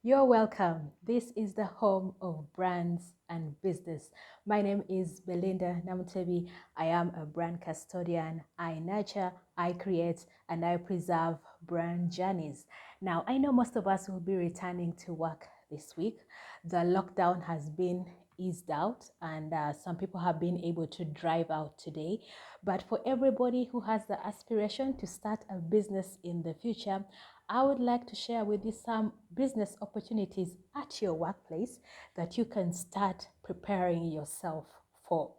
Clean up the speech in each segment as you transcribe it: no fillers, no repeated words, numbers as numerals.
You're welcome. This is the home of brands and business. My name is Belinda Namutebi. I am a brand custodian. I nurture, I create, and I preserve brand journeys. Now, I know most of us will be returning to work this week. The lockdown has been eased out, and some people have been able to drive out today. But for everybody who has the aspiration to start a business in the future, I would like to share with you some business opportunities at your workplace that you can start preparing yourself for.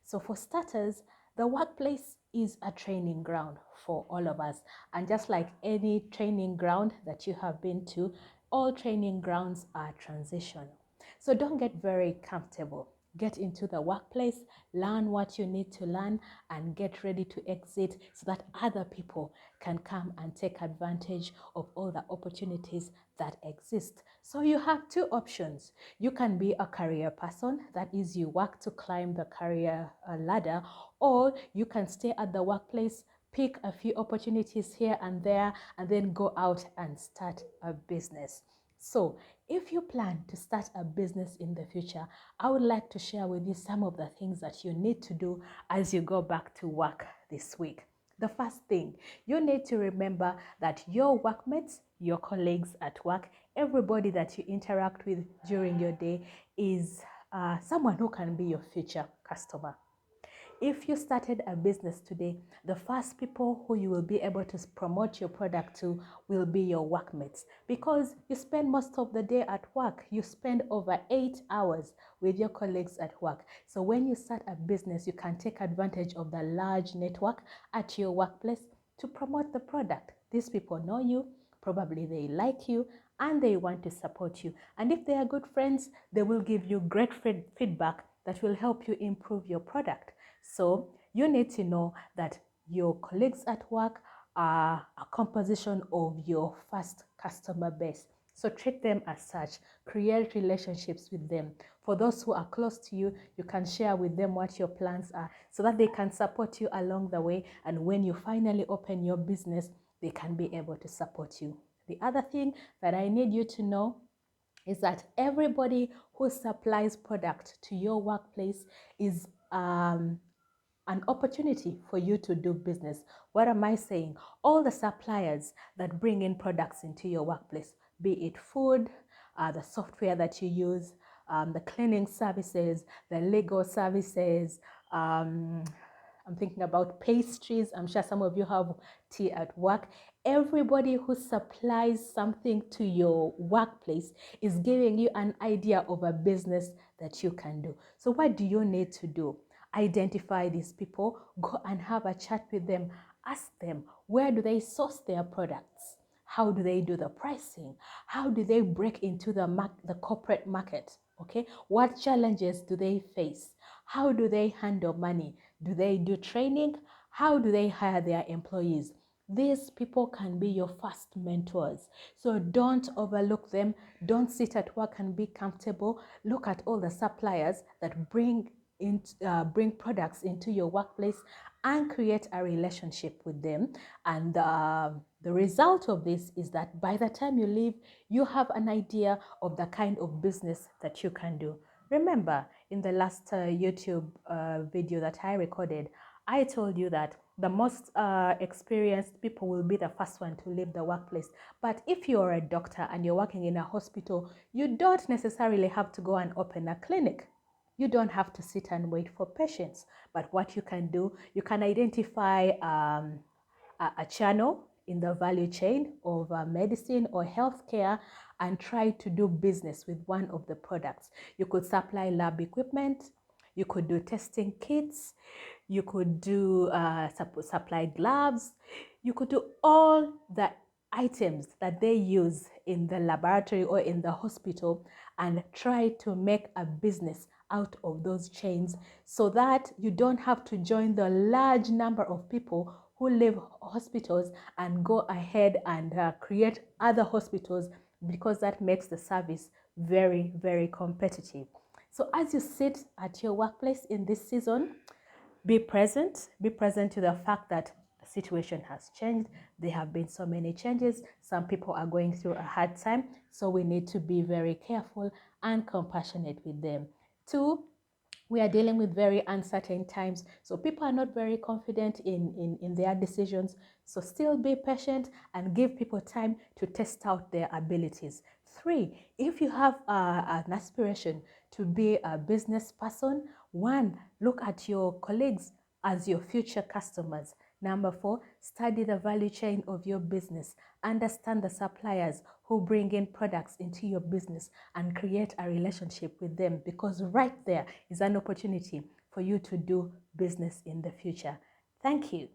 So, for starters, the workplace is a training ground for all of us. And just like any training ground that you have been to, all training grounds are transitional. So, don't get very comfortable. Get into the workplace, learn what you need to learn, and get ready to exit so that other people can come and take advantage of all the opportunities that exist. So you have two options. You can be a career person, that is, you work to climb the career ladder, or you can stay at the workplace, pick a few opportunities here and there, and then go out and start a business. So, if you plan to start a business in the future, I would like to share with you some of the things that you need to do as you go back to work this week. The first thing, you need to remember that your workmates, your colleagues at work, everybody that you interact with during your day is someone who can be your future customer. If you started a business today, the first people who you will be able to promote your product to will be your workmates, because you spend most of the day at work. You spend over 8 hours with your colleagues at work. So when you start a business, you can take advantage of the large network at your workplace to promote the product. These people know you, probably they like you, and they want to support you. And if they are good friends, they will give you great feedback that will help you improve your product. So you need to know that your colleagues at work are a composition of your first customer base. So treat them as such. Create relationships with them. For those who are close to you, you can share with them what your plans are so that they can support you along the way. And when you finally open your business, they can be able to support you. The other thing that I need you to know is that everybody who supplies product to your workplace is an opportunity for you to do business. What am I saying? All the suppliers that bring in products into your workplace, be it food, the software that you use, the cleaning services, the legal services, I'm thinking about pastries. I'm sure some of you have tea at work. Everybody who supplies something to your workplace is giving you an idea of a business that you can do. So what do you need to do? Identify these people, go and have a chat with them. Ask them, where do they source their products? How do they do the pricing? How do they break into the corporate market? Okay, what challenges do they face? How do they handle money? Do they do training? How do they hire their employees? These people can be your first mentors. So don't overlook them. Don't sit at work and be comfortable. Look at all the suppliers that bring products into your workplace and create a relationship with them. And the result of this is that by the time you leave, you have an idea of the kind of business that you can do. Remember, in the last YouTube video that I recorded, I told you that the most experienced people will be the first one to leave the workplace. But if you're a doctor and you're working in a hospital, you don't necessarily have to go and open a clinic. You don't have to sit and wait for patients. But what you can do, you can identify a channel in the value chain of medicine or healthcare and try to do business with one of the products. You could supply lab equipment, you could do testing kits, you could do supply gloves, you could do all the items that they use in the laboratory or in the hospital and try to make a business out of those chains so that you don't have to join the large number of people who leave hospitals and go ahead and create other hospitals, because that makes the service very, very competitive. So as you sit at your workplace in this season, be present to the fact that situation has changed. There have been so many changes. Some people are going through a hard time, so we need to be very careful and compassionate with them. Two, we are dealing with very uncertain times, so people are not very confident in their decisions. So still be patient and give people time to test out their abilities. Three, if you have an aspiration to be a business person, one, look at your colleagues as your future customers. Number four, study the value chain of your business. Understand the suppliers who bring in products into your business and create a relationship with them, because right there is an opportunity for you to do business in the future. Thank you.